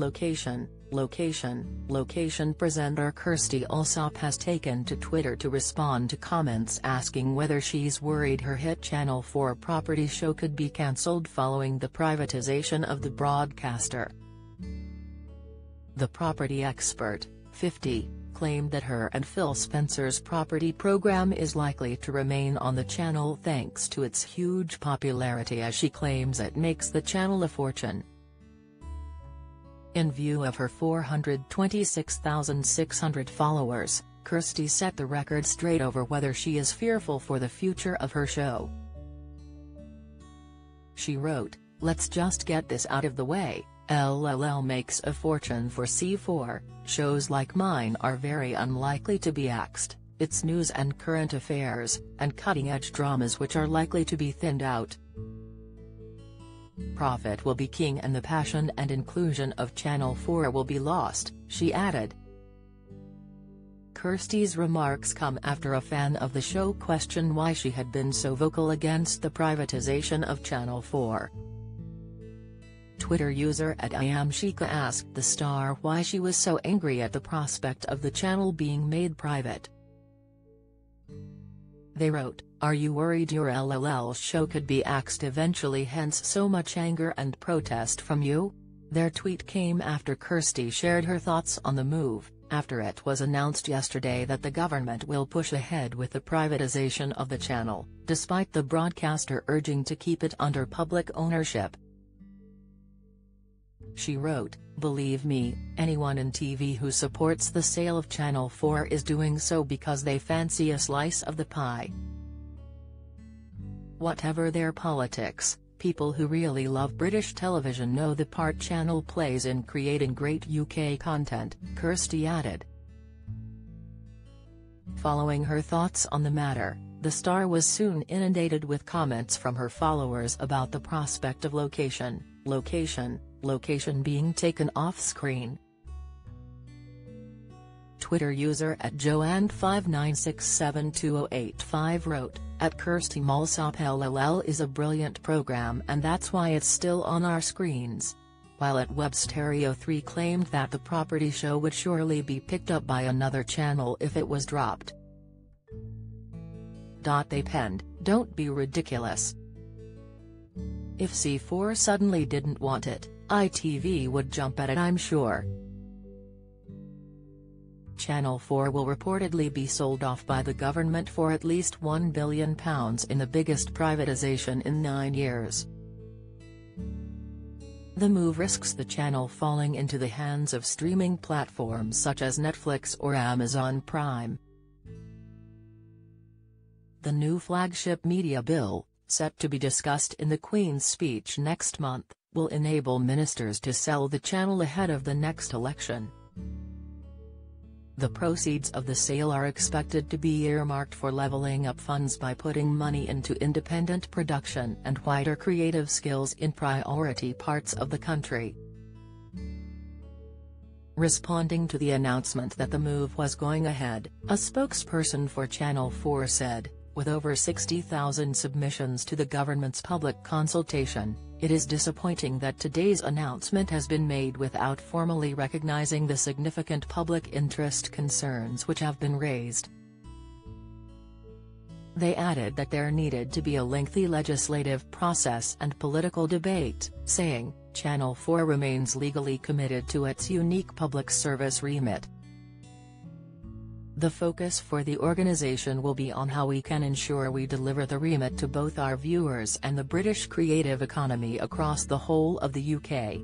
Location presenter Kirstie Allsopp has taken to Twitter to respond to comments asking whether she's worried her hit Channel 4 property show could be cancelled following the privatization of the broadcaster. The property expert, 50, claimed that her and Phil Spencer's property program is likely to remain on the channel thanks to its huge popularity, as she claims it makes the channel a fortune. In view of her 426,600 followers, Kirstie set the record straight over whether she is fearful for the future of her show. She wrote, "Let's just get this out of the way. LLL makes a fortune for C4, shows like mine are very unlikely to be axed, it's news and current affairs, and cutting-edge dramas which are likely to be thinned out. Profit will be king and the passion and inclusion of Channel 4 will be lost," she added. Kirstie's remarks come after a fan of the show questioned why she had been so vocal against the privatization of Channel 4. Twitter user @IamShika asked the star why she was so angry at the prospect of the channel being made private. They wrote, "Are you worried your LLL show could be axed eventually, hence so much anger and protest from you?" Their tweet came after Kirstie shared her thoughts on the move, after it was announced yesterday that the government will push ahead with the privatization of the channel, despite the broadcaster urging to keep it under public ownership. She wrote, "Believe me, anyone in TV who supports the sale of Channel 4 is doing so because they fancy a slice of the pie. Whatever their politics, people who really love British television know the part Channel plays in creating great UK content," Kirstie added. Following her thoughts on the matter, the star was soon inundated with comments from her followers about the prospect of location being taken off-screen. Twitter user @Joanne59672085 wrote, "Kirstie Allsopp, LLL is a brilliant program and that's why it's still on our screens." While @WebStereo3 claimed that the property show would surely be picked up by another channel if it was dropped. They penned, "Don't be ridiculous. If C4 suddenly didn't want it, ITV would jump at it, I'm sure." Channel 4 will reportedly be sold off by the government for at least £1 billion in the biggest privatisation in 9 years. The move risks the channel falling into the hands of streaming platforms such as Netflix or Amazon Prime. The new flagship media bill, set to be discussed in the Queen's speech next month, will enable ministers to sell the channel ahead of the next election. The proceeds of the sale are expected to be earmarked for levelling up funds by putting money into independent production and wider creative skills in priority parts of the country. Responding to the announcement that the move was going ahead, a spokesperson for Channel 4 said, "With over 60,000 submissions to the government's public consultation, it is disappointing that today's announcement has been made without formally recognizing the significant public interest concerns which have been raised." They added that there needed to be a lengthy legislative process and political debate, saying, "Channel 4 remains legally committed to its unique public service remit. The focus for the organisation will be on how we can ensure we deliver the remit to both our viewers and the British creative economy across the whole of the UK."